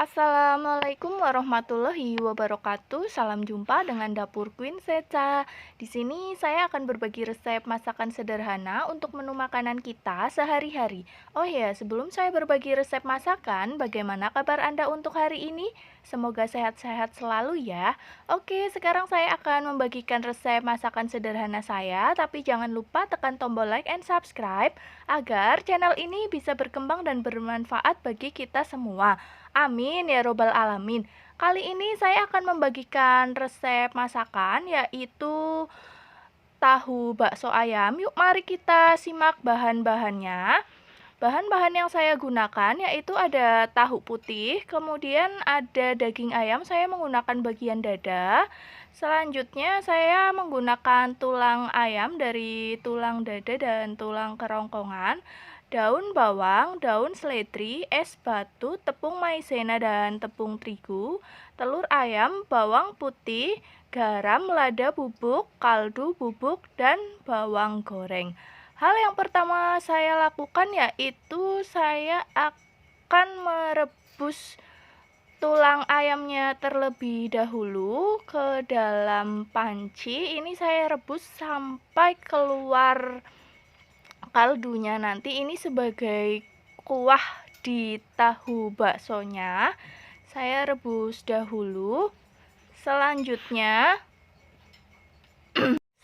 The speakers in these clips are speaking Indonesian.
Assalamualaikum warahmatullahi wabarakatuh. Salam jumpa dengan Dapur Queen Seca. Di sini saya akan berbagi resep masakan sederhana untuk menu makanan kita sehari-hari. Oh ya, sebelum saya berbagi resep masakan, bagaimana kabar Anda untuk hari ini? Semoga sehat-sehat selalu ya. Oke, sekarang saya akan membagikan resep masakan sederhana saya, tapi jangan lupa tekan tombol like and subscribe agar channel ini bisa berkembang dan bermanfaat bagi kita semua. Amin ya robbal alamin. Kali ini saya akan membagikan resep masakan yaitu tahu bakso ayam. Yuk mari kita simak bahan-bahannya. Bahan-bahan yang saya gunakan yaitu ada tahu putih, kemudian ada daging ayam, saya menggunakan bagian dada. Selanjutnya saya menggunakan tulang ayam dari tulang dada dan tulang kerongkongan, daun bawang, daun seledri, es batu, tepung maizena dan tepung terigu, telur ayam, bawang putih, garam, lada bubuk, kaldu bubuk, dan bawang goreng. Hal yang pertama saya lakukan yaitu saya akan merebus tulang ayamnya terlebih dahulu ke dalam panci. Ini saya rebus sampai keluar kaldunya. Nanti ini sebagai kuah di tahu baksonya. Saya rebus dahulu. Selanjutnya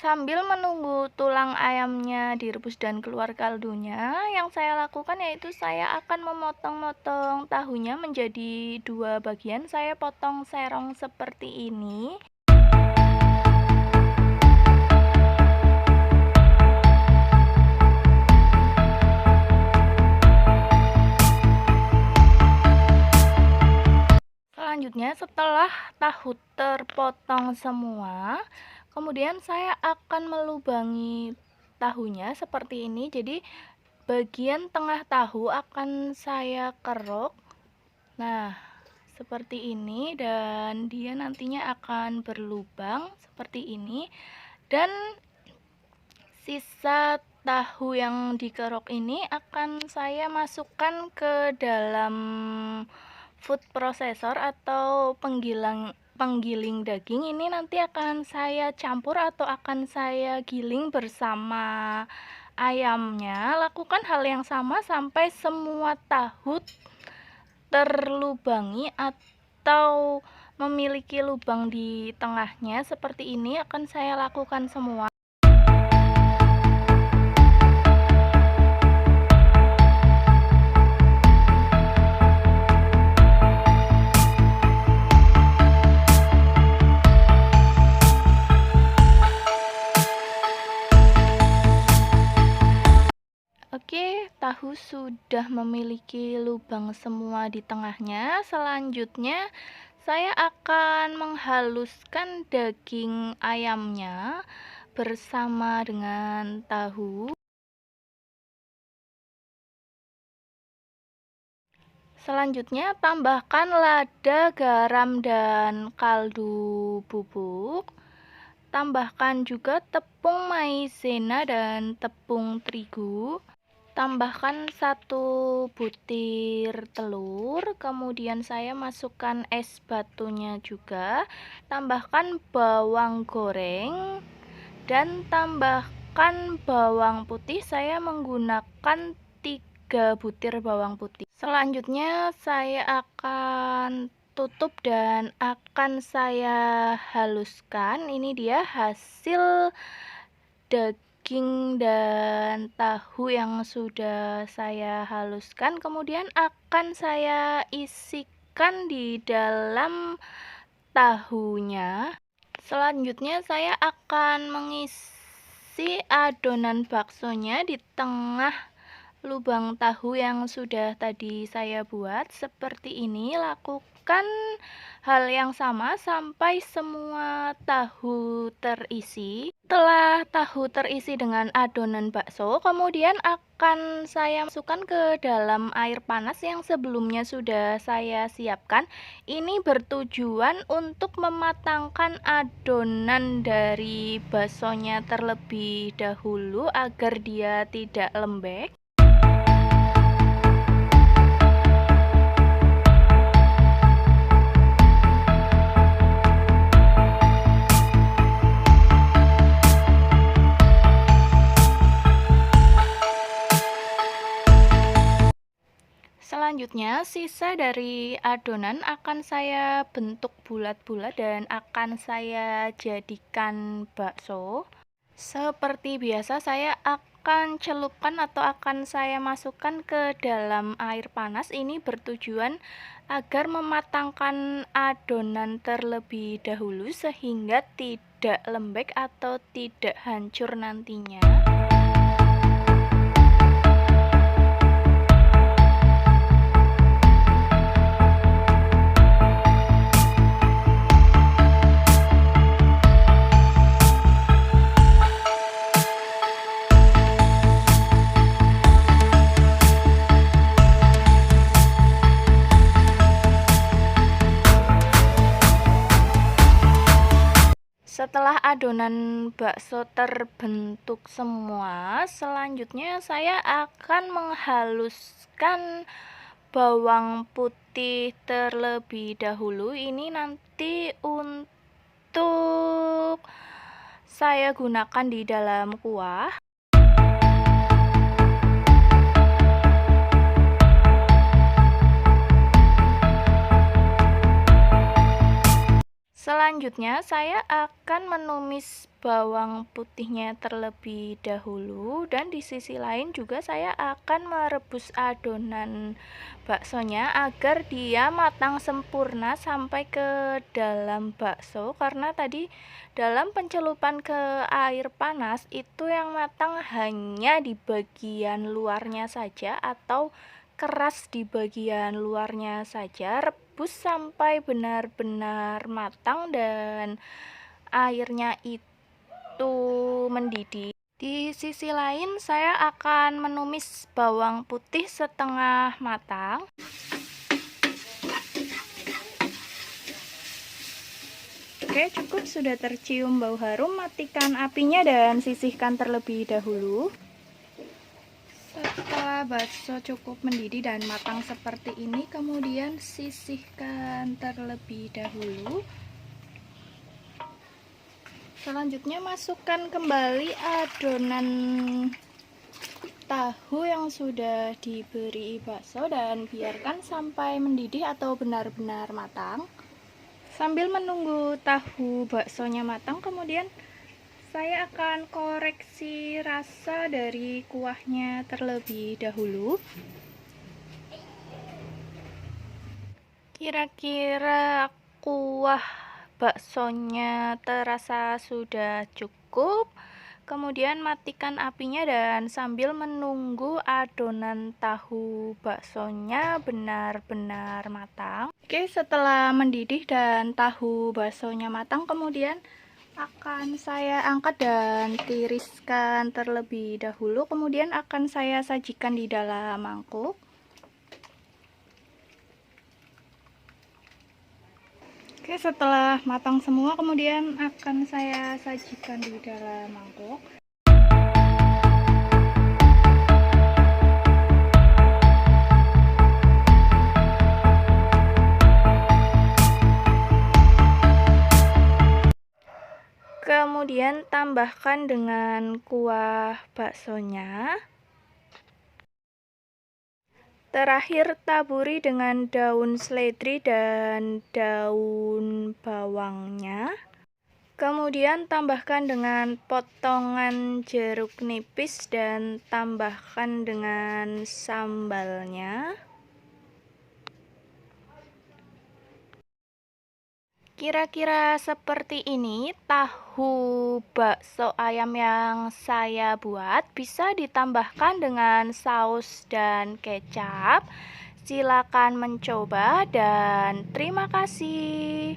sambil menunggu tulang ayamnya direbus dan keluar kaldunya, yang saya lakukan yaitu saya akan memotong-motong tahunya menjadi dua bagian. Saya potong serong seperti ini. Selanjutnya setelah tahu terpotong semua, kemudian saya akan melubangi tahunya seperti ini. Jadi bagian tengah tahu akan saya keruk. Nah, seperti ini, dan dia nantinya akan berlubang seperti ini. Dan sisa tahu yang dikeruk ini akan saya masukkan ke dalam food processor atau penggiling daging. Ini nanti akan saya campur atau akan saya giling bersama ayamnya. Lakukan hal yang sama sampai semua tahu terlubangi atau memiliki lubang di tengahnya. Seperti ini akan saya lakukan semua. Oke, tahu sudah memiliki lubang semua di tengahnya. Selanjutnya, saya akan menghaluskan daging ayamnya bersama dengan tahu. Selanjutnya, tambahkan lada, garam, dan kaldu bubuk. Tambahkan juga tepung maizena dan tepung terigu. Tambahkan 1 butir telur, kemudian saya masukkan es batunya juga. Tambahkan bawang goreng dan tambahkan bawang putih. Saya menggunakan 3 butir bawang putih. Selanjutnya saya akan tutup dan akan saya haluskan. Ini dia hasil daging dan tahu yang sudah saya haluskan. Kemudian akan saya isikan di dalam tahunya. Selanjutnya saya akan mengisi adonan baksonya di tengah lubang tahu yang sudah tadi saya buat. Seperti ini, lakukan hal yang sama sampai semua tahu terisi. Setelah tahu terisi dengan adonan bakso, kemudian akan saya masukkan ke dalam air panas yang sebelumnya sudah saya siapkan. Ini bertujuan untuk mematangkan adonan dari baksonya terlebih dahulu agar dia tidak lembek. Selanjutnya, sisa dari adonan akan saya bentuk bulat-bulat dan akan saya jadikan bakso. Seperti biasa, saya akan celupkan atau akan saya masukkan ke dalam air panas. Ini bertujuan agar mematangkan adonan terlebih dahulu sehingga tidak lembek atau tidak hancur nantinya. Setelah adonan bakso terbentuk semua, selanjutnya saya akan menghaluskan bawang putih terlebih dahulu. Ini nanti untuk saya gunakan di dalam kuah. Selanjutnya, saya akan menumis bawang putihnya terlebih dahulu, dan di sisi lain juga saya akan merebus adonan baksonya agar dia matang sempurna sampai ke dalam bakso, karena tadi dalam pencelupan ke air panas itu yang matang hanya di bagian luarnya saja atau keras di bagian luarnya saja. Rebus sampai benar-benar matang dan airnya itu mendidih. Di sisi lain, saya akan menumis bawang putih setengah matang. Oke, cukup, sudah tercium bau harum. Matikan apinya dan sisihkan terlebih dahulu. Setelah bakso cukup mendidih dan matang seperti ini, kemudian sisihkan terlebih dahulu. Selanjutnya masukkan kembali adonan tahu yang sudah diberi bakso dan biarkan sampai mendidih atau benar-benar matang. Sambil menunggu tahu baksonya matang, kemudian saya akan koreksi rasa dari kuahnya terlebih dahulu. Kira-kira kuah baksonya terasa sudah cukup. Kemudian matikan apinya dan sambil menunggu adonan tahu baksonya benar-benar matang. Oke, setelah mendidih dan tahu baksonya matang, kemudian akan saya angkat dan tiriskan terlebih dahulu, kemudian akan saya sajikan di dalam mangkuk. Oke, setelah matang semua, kemudian akan saya sajikan di dalam mangkuk. Kemudian tambahkan dengan kuah baksonya. Terakhir taburi dengan daun seledri dan daun bawangnya. Kemudian tambahkan dengan potongan jeruk nipis dan tambahkan dengan sambalnya. Kira-kira seperti ini tahu bakso ayam yang saya buat. Bisa ditambahkan dengan saus dan kecap. Silakan mencoba dan terima kasih.